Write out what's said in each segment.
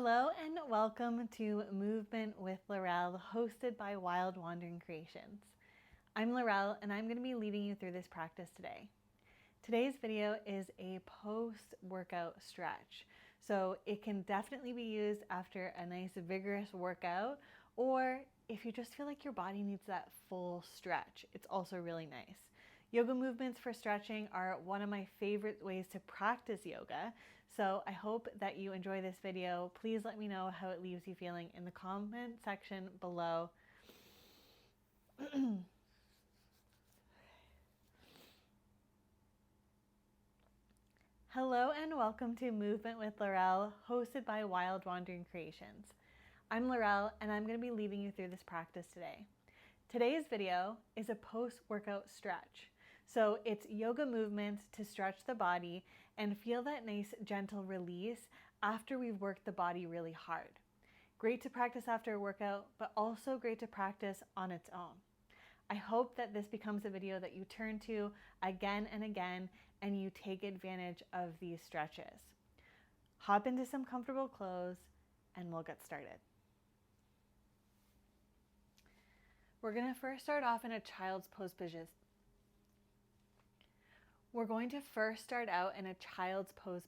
Hello and welcome to Movement with Laurelle, hosted by Wild Wandering Creations. I'm Laurelle and I'm going to be leading you through this practice today. Today's video is a post-workout stretch. So it can definitely be used after a nice vigorous workout, or if you just feel like your body needs that full stretch, it's also really nice. Yoga movements for stretching are one of my favorite ways to practice yoga. So I hope that you enjoy this video. Please let me know how it leaves you feeling in the comment section below. Hello and welcome to Movement with Laurelle, hosted by Wild Wandering Creations. I'm Laurelle and I'm going to be leading you through this practice today. Today's video is a post-workout stretch. So it's yoga movements to stretch the body and feel that nice gentle release after we've worked the body really hard. Great to practice after a workout, but also great to practice on its own. I hope that this becomes a video that you turn to again and again and you take advantage of these stretches. Hop into some comfortable clothes and we'll get started. We're going to first start off in a child's pose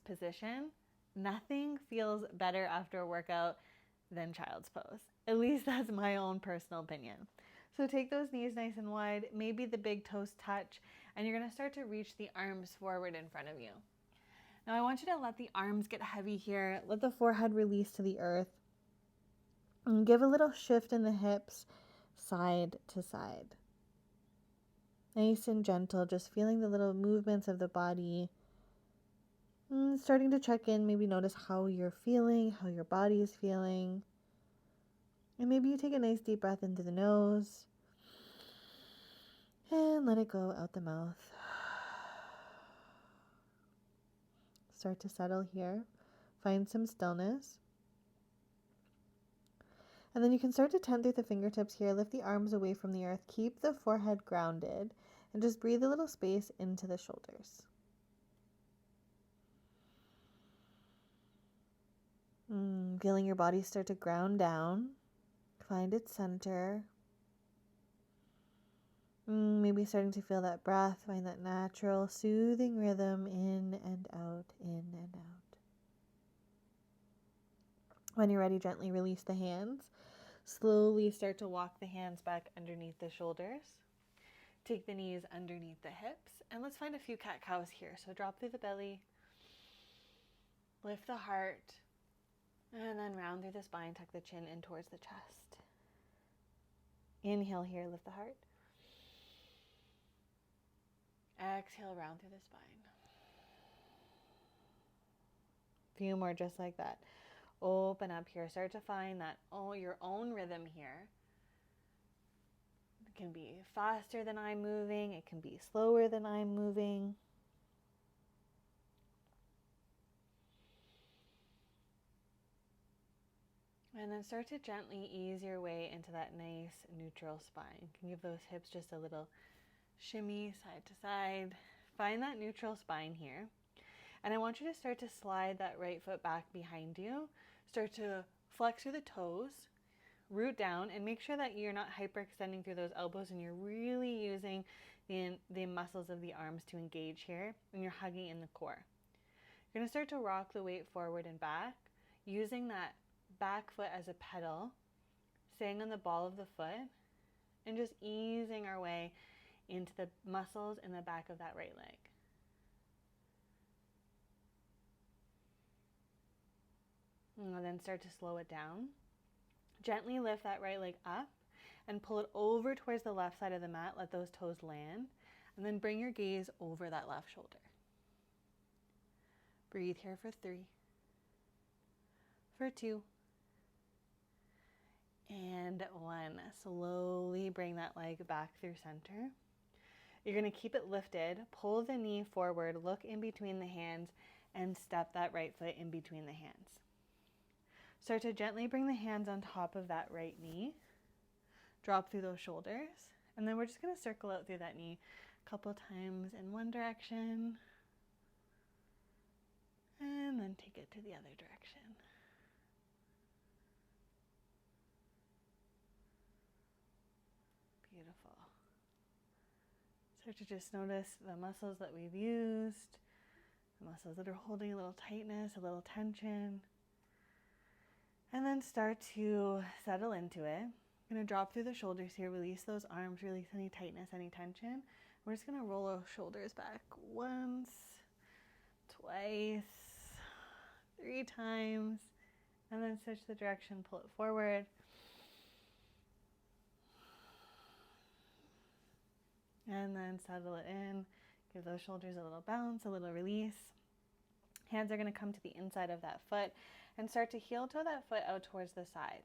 position. Nothing feels better after a workout than child's pose. At least that's my own personal opinion. So take those knees nice and wide, maybe the big toes touch, and you're going to start to reach the arms forward in front of you. Now I want you to let the arms get heavy here. Let the forehead release to the earth. And give a little shift in the hips, side to side. Nice and gentle, just feeling the little movements of the body. Starting to check in, maybe notice how you're feeling, how your body is feeling. And maybe you take a nice deep breath into the nose and let it go out the mouth. Start to settle here. Find some stillness. And then you can start to tend through the fingertips here. Lift the arms away from the earth. Keep the forehead grounded. And just breathe a little space into the shoulders. Feeling your body start to ground down. Find its center. Maybe starting to feel that breath. Find that natural, soothing rhythm in and out, in and out. When you're ready, gently release the hands. Slowly start to walk the hands back underneath the shoulders. Take the knees underneath the hips. And let's find a few cat-cows here. So drop through the belly. Lift the heart. And then round through the spine. Tuck the chin in towards the chest. Inhale here. Lift the heart. Exhale, round through the spine. Few more just like that. Open up here. Start to find that your own rhythm here. It can be faster than I'm moving. It can be slower than I'm moving. And then start to gently ease your way into that nice neutral spine. You can give those hips just a little shimmy side to side. Find that neutral spine here. And I want you to start to slide that right foot back behind you. Start to flex through the toes, root down, and make sure that you're not hyperextending through those elbows and you're really using the muscles of the arms to engage here, and you're hugging in the core. You're going to start to rock the weight forward and back, using that back foot as a pedal, staying on the ball of the foot, and just easing our way into the muscles in the back of that right leg. And then start to slow it down. Gently lift that right leg up and pull it over towards the left side of the mat. Let those toes land. And then bring your gaze over that left shoulder. Breathe here for 3, for 2, and 1. Slowly bring that leg back through center. You're going to keep it lifted. Pull the knee forward. Look in between the hands and step that right foot in between the hands. Start to gently bring the hands on top of that right knee. Drop through those shoulders. And then we're just going to circle out through that knee a couple times in one direction. And then take it to the other direction. Start to just notice the muscles that we've used, the muscles that are holding a little tightness, a little tension. And then start to settle into it. I'm going to drop through the shoulders here, release those arms, release any tightness, any tension. We're just going to roll our shoulders back once, twice, 3 times, and then switch the direction, pull it forward. And then settle it in. Give those shoulders a little bounce, a little release. Hands are going to come to the inside of that foot and start to heel toe that foot out towards the side.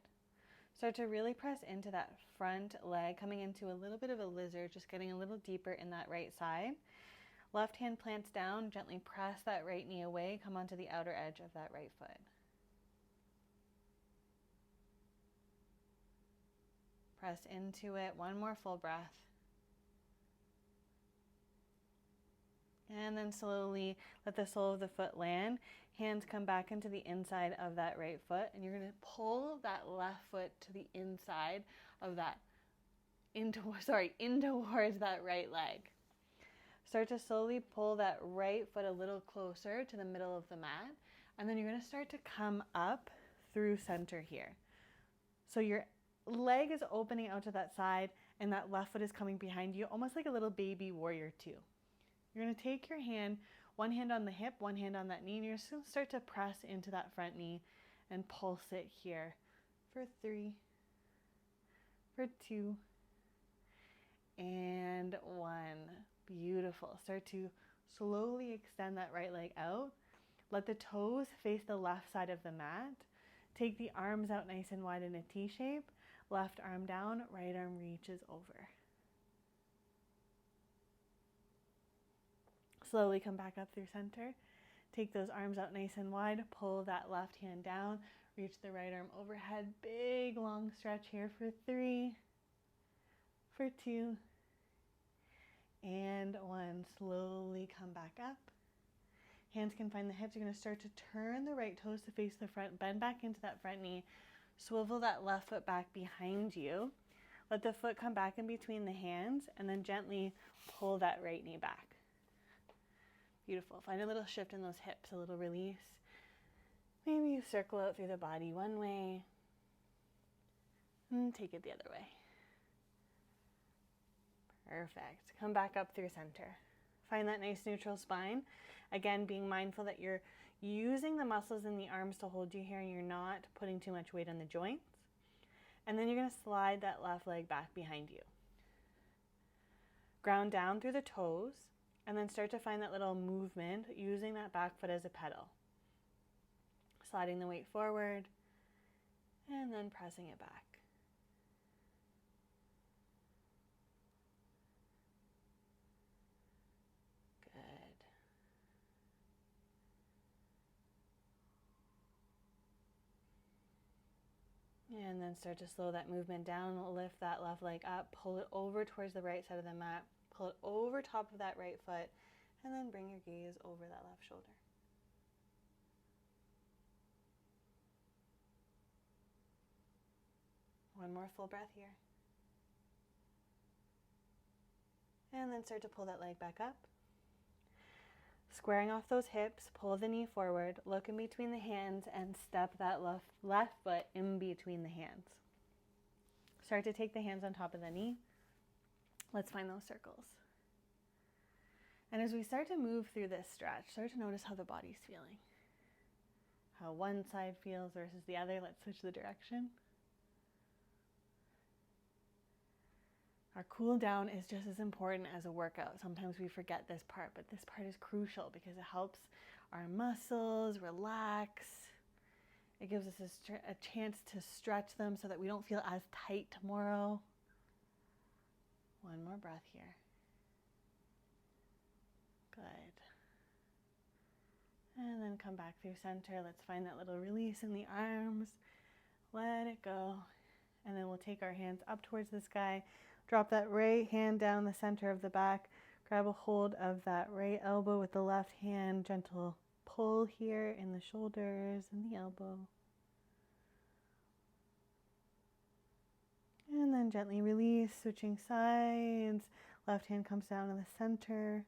Start to really press into that front leg, coming into a little bit of a lizard, just getting a little deeper in that right side. Left hand plants down, gently press that right knee away, come onto the outer edge of that right foot. Press into it, one more full breath. And then slowly let the sole of the foot land. Hands come back into the inside of that right foot. And you're going to pull that left foot to the inside of that, in towards that right leg. Start to slowly pull that right foot a little closer to the middle of the mat. And then you're going to start to come up through center here. So your leg is opening out to that side and that left foot is coming behind you, almost like a little baby warrior two. You're going to take your hand, one hand on the hip, one hand on that knee, and you're just going to start to press into that front knee and pulse it here for 3, for 2, and 1. Beautiful. Start to slowly extend that right leg out. Let the toes face the left side of the mat. Take the arms out nice and wide in a T shape. Left arm down, right arm reaches over. Slowly come back up through center. Take those arms out nice and wide. Pull that left hand down. Reach the right arm overhead. Big long stretch here for 3, for 2, and 1. Slowly come back up. Hands can find the hips. You're going to start to turn the right toes to face the front. Bend back into that front knee. Swivel that left foot back behind you. Let the foot come back in between the hands and then gently pull that right knee back. Beautiful. Find a little shift in those hips, a little release. Maybe you circle out through the body one way and take it the other way. Perfect. Come back up through center. Find that nice neutral spine. Again, being mindful that you're using the muscles in the arms to hold you here and you're not putting too much weight on the joints. And then you're going to slide that left leg back behind you. Ground down through the toes. And then start to find that little movement using that back foot as a pedal. Sliding the weight forward and then pressing it back. Good. And then start to slow that movement down. Lift that left leg up. Pull it over towards the right side of the mat. Pull it over top of that right foot, and then bring your gaze over that left shoulder. One more full breath here. And then start to pull that leg back up. Squaring off those hips, pull the knee forward, look in between the hands, and step that left foot in between the hands. Start to take the hands on top of the knee. Let's find those circles. And as we start to move through this stretch, start to notice how the body's feeling. How one side feels versus the other. Let's switch the direction. Our cool down is just as important as a workout. Sometimes we forget this part, but this part is crucial because it helps our muscles relax. It gives us a chance to stretch them so that we don't feel as tight tomorrow. One more breath here. Good. And then come back through center. Let's find that little release in the arms. Let it go. And then we'll take our hands up towards the sky. Drop that right hand down the center of the back. Grab a hold of that right elbow with the left hand. Gentle pull here in the shoulders and the elbow. And then gently release, switching sides. Left hand comes down in the center.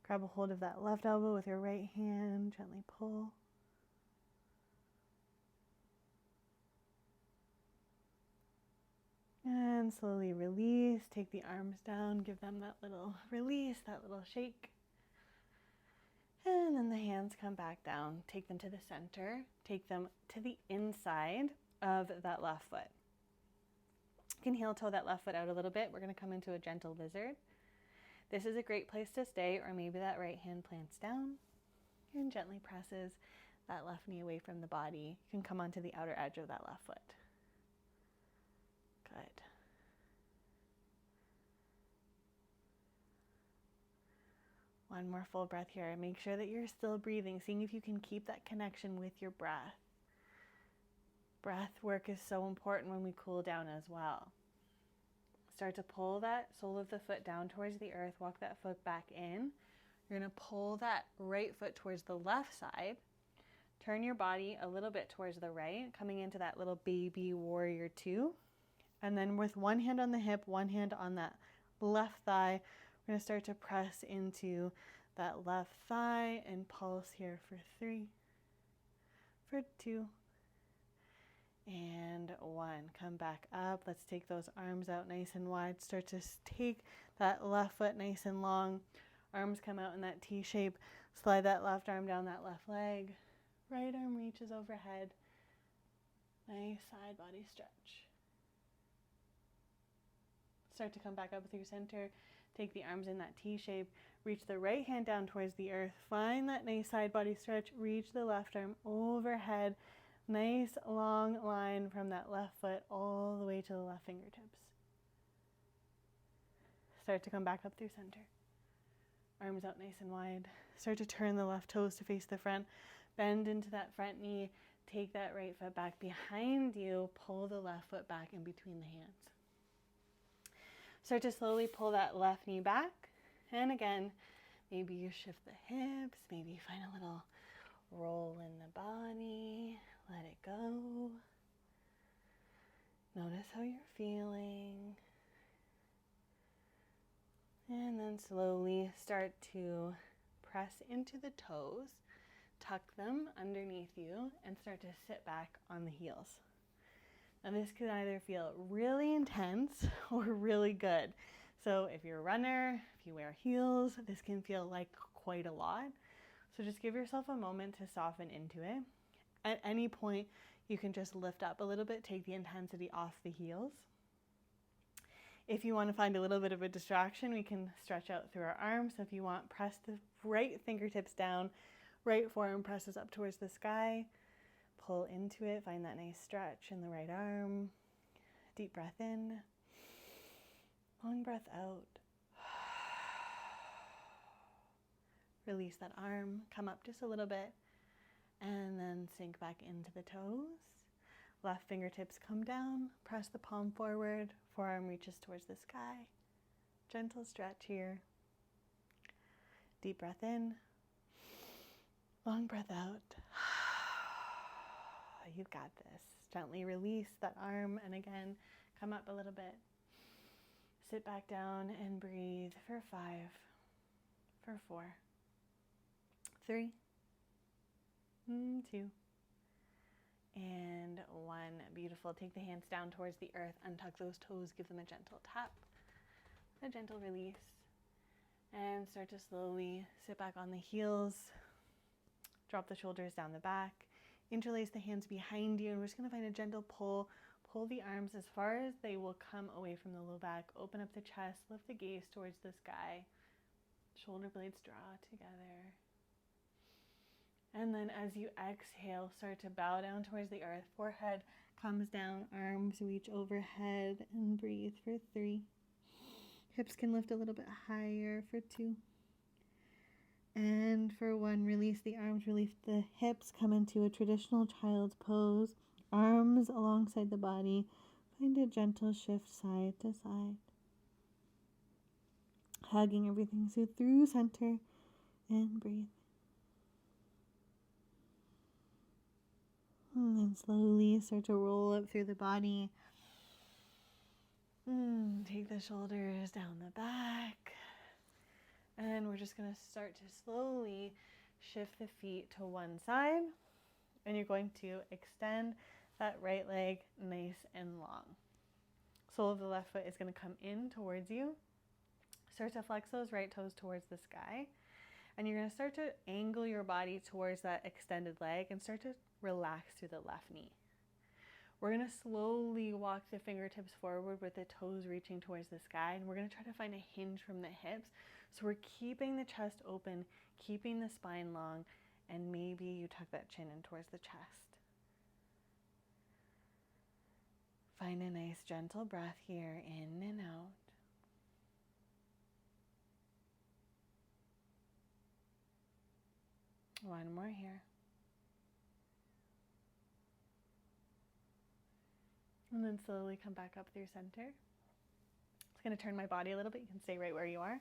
Grab a hold of that left elbow with your right hand. Gently pull. And slowly release. Take the arms down. Give them that little release, that little shake. And then the hands come back down. Take them to the center. Take them to the inside of that left foot. You can heel toe that left foot out a little bit. We're going to come into a gentle lizard. This is a great place to stay, or maybe that right hand plants down and gently presses that left knee away from the body. You can come onto the outer edge of that left foot. Good. One more full breath here. Make sure that you're still breathing, seeing if you can keep that connection with your breath. Breath work is so important when we cool down as well. Start to pull that sole of the foot down towards the earth. Walk that foot back in. You're going to pull that right foot towards the left side. Turn your body a little bit towards the right, coming into that little baby warrior two. And then with one hand on the hip, one hand on that left thigh, we're going to start to press into that left thigh and pulse here for 3, for 2, and 1. Come back up. Let's take those arms out nice and wide. Start to take that left foot nice and long. Arms come out in that T shape. Slide that left arm down that left leg. Right arm reaches overhead. Nice side body stretch. Start to come back up through center. Take the arms in that T shape. Reach the right hand down towards the earth. Find that nice side body stretch. Reach the left arm overhead. Nice long line from that left foot all the way to the left fingertips. Start to come back up through center. Arms out nice and wide. Start to turn the left toes to face the front. Bend into that front knee. Take that right foot back behind you. Pull the left foot back in between the hands. Start to slowly pull that left knee back. And again, maybe you shift the hips. Maybe you find a little roll in the body. Let it go. Notice how you're feeling. And then slowly start to press into the toes. Tuck them underneath you and start to sit back on the heels. Now this can either feel really intense or really good. So if you're a runner, if you wear heels, this can feel like quite a lot. So just give yourself a moment to soften into it. At any point, you can just lift up a little bit, take the intensity off the heels. If you want to find a little bit of a distraction, we can stretch out through our arms. So if you want, press the right fingertips down, right forearm presses up towards the sky. Pull into it, find that nice stretch in the right arm. Deep breath in, long breath out. Release that arm, come up just a little bit, and then sink back into the toes. Left fingertips come down, press the palm forward, forearm reaches towards the sky. Gentle stretch here. Deep breath in, long breath out. You've got this. Gently release that arm and again, come up a little bit. Sit back down and breathe for 5, for 4, 3, 2, and 1. Beautiful. Take the hands down towards the earth, untuck those toes, give them a gentle tap, a gentle release, and start to slowly sit back on the heels. Drop the shoulders down the back. Interlace the hands behind you, and we're just going to find a gentle pull. Pull the arms as far as they will come away from the low back. Open up the chest, lift the gaze towards the sky. Shoulder blades draw together. And then as you exhale, start to bow down towards the earth. Forehead comes down, arms reach overhead, and breathe for 3. Hips can lift a little bit higher for 2. And for 1, release the arms, release the hips, come into a traditional child's pose. Arms alongside the body. Find a gentle shift side to side. Hugging everything so through center and breathe. And then slowly start to roll up through the body. Take the shoulders down the back. And we're just going to start to slowly shift the feet to one side. And you're going to extend that right leg nice and long. Sole of the left foot is going to come in towards you. Start to flex those right toes towards the sky. And you're going to start to angle your body towards that extended leg and start to relax through the left knee. We're going to slowly walk the fingertips forward with the toes reaching towards the sky. And we're going to try to find a hinge from the hips. So we're keeping the chest open, keeping the spine long, and maybe you tuck that chin in towards the chest. Find a nice gentle breath here, in and out. One more here. And then slowly come back up through center. It's going to turn my body a little bit. You can stay right where you are.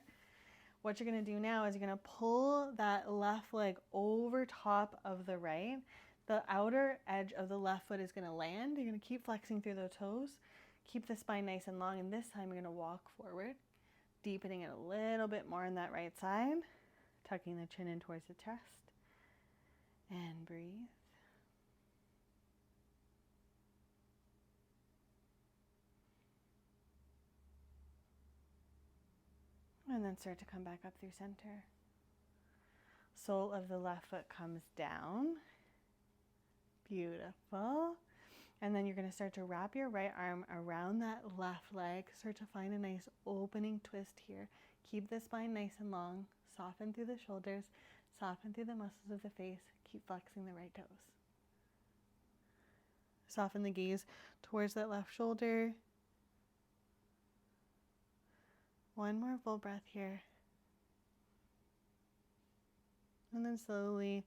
What you're going to do now is you're going to pull that left leg over top of the right. The outer edge of the left foot is going to land. You're going to keep flexing through the toes. Keep the spine nice and long. And this time you're going to walk forward, deepening it a little bit more on that right side, tucking the chin in towards the chest. And breathe. And then start to come back up through center. Sole of the left foot comes down. Beautiful. And then you're going to start to wrap your right arm around that left leg. Start to find a nice opening twist here. Keep the spine nice and long. Soften through the shoulders. Soften through the muscles of the face. Keep flexing the right toes. Soften the gaze towards that left shoulder. One more full breath here. And then slowly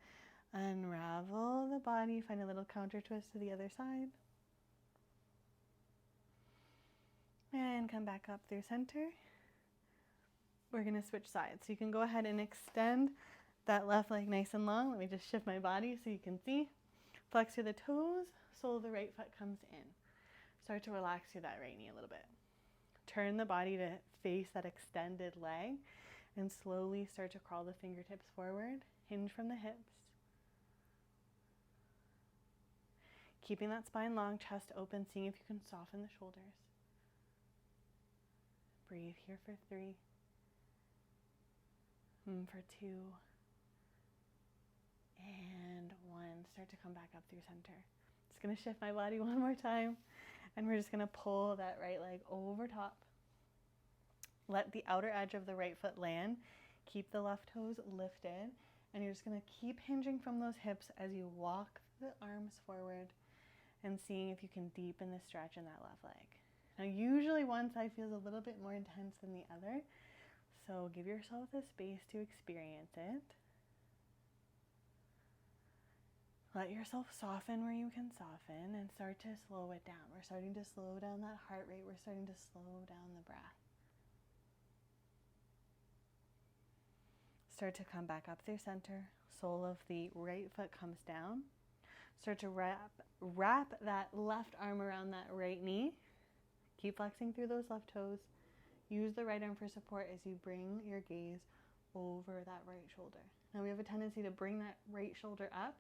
unravel the body. Find a little counter twist to the other side. And come back up through center. We're going to switch sides. So you can go ahead and extend that left leg nice and long. Let me just shift my body so you can see. Flex through the toes. Sole of the right foot comes in. Start to relax through that right knee a little bit. Turn the body to face that extended leg and slowly start to crawl the fingertips forward. Hinge from the hips. Keeping that spine long, chest open, seeing if you can soften the shoulders. Breathe here for 3. For 2. And 1. Start to come back up through center. Just going to shift my body one more time. And we're just going to pull that right leg over top. Let the outer edge of the right foot land. Keep the left toes lifted. And you're just going to keep hinging from those hips as you walk the arms forward and seeing if you can deepen the stretch in that left leg. Now, usually one side feels a little bit more intense than the other. So give yourself the space to experience it. Let yourself soften where you can soften and start to slow it down. We're starting to slow down that heart rate. We're starting to slow down the breath. Start to come back up through center. Sole of the right foot comes down. Start to wrap that left arm around that right knee. Keep flexing through those left toes. Use the right arm for support as you bring your gaze over that right shoulder. Now we have a tendency to bring that right shoulder up,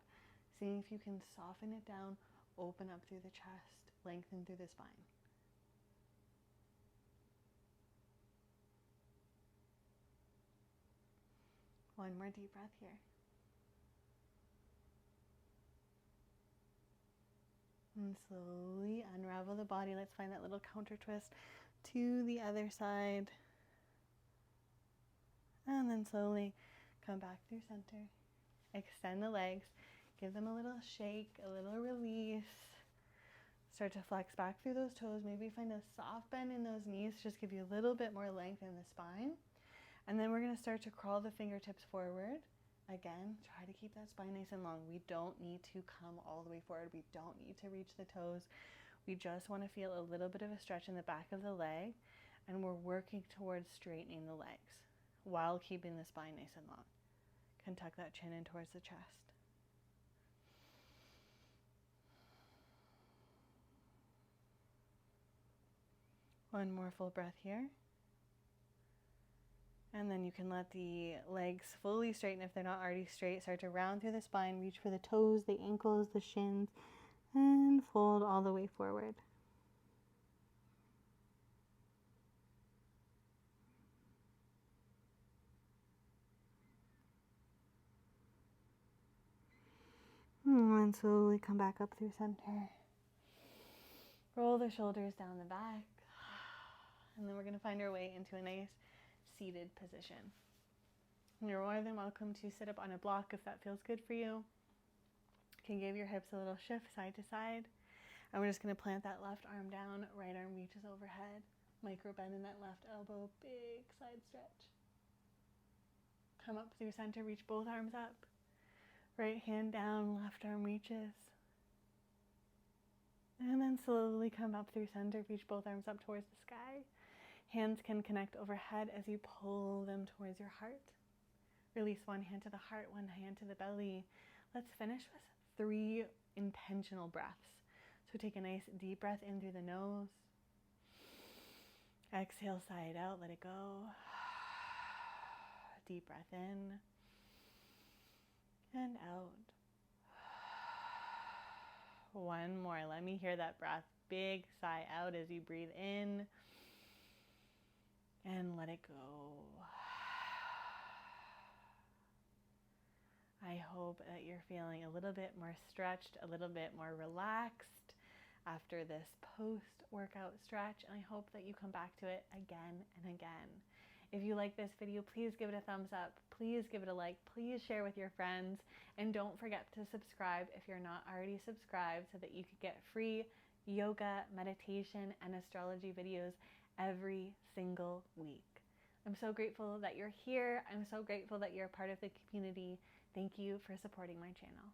seeing if you can soften it down, open up through the chest, lengthen through the spine. One more deep breath here. And slowly unravel the body. Let's find that little counter twist to the other side. And then slowly come back through center. Extend the legs. Give them a little shake, a little release. Start to flex back through those toes. Maybe find a soft bend in those knees. Just give you a little bit more length in the spine. And then we're going to start to crawl the fingertips forward. Again, try to keep that spine nice and long. We don't need to come all the way forward. We don't need to reach the toes. We just want to feel a little bit of a stretch in the back of the leg. And we're working towards straightening the legs while keeping the spine nice and long. Can tuck that chin in towards the chest. One more full breath here. And then you can let the legs fully straighten if they're not already straight. Start to round through the spine, reach for the toes, the ankles, the shins, and fold all the way forward. And then slowly come back up through center. Roll the shoulders down the back. And then we're going to find our way into a nice seated position. And you're more than welcome to sit up on a block if that feels good for you. You can give your hips a little shift side to side. And we're just going to plant that left arm down, right arm reaches overhead. Micro bend in that left elbow, big side stretch. Come up through center, reach both arms up. Right hand down, left arm reaches. And then slowly come up through center, reach both arms up towards the sky. Hands can connect overhead as you pull them towards your heart. Release one hand to the heart, one hand to the belly. Let's finish with 3 intentional breaths. So take a nice deep breath in through the nose. Exhale, sigh it out, let it go. Deep breath in and out. One more. Let me hear that breath. Big sigh out as you breathe in and let it go. I hope that you're feeling a little bit more stretched, a little bit more relaxed after this post-workout stretch, and I hope that you come back to it again and again. If you like this video, please give it a thumbs up, please give it a like, please share with your friends, and don't forget to subscribe if you're not already subscribed so that you could get free yoga, meditation, and astrology videos every single week. I'm so grateful that you're here. I'm so grateful that you're a part of the community. Thank you for supporting my channel.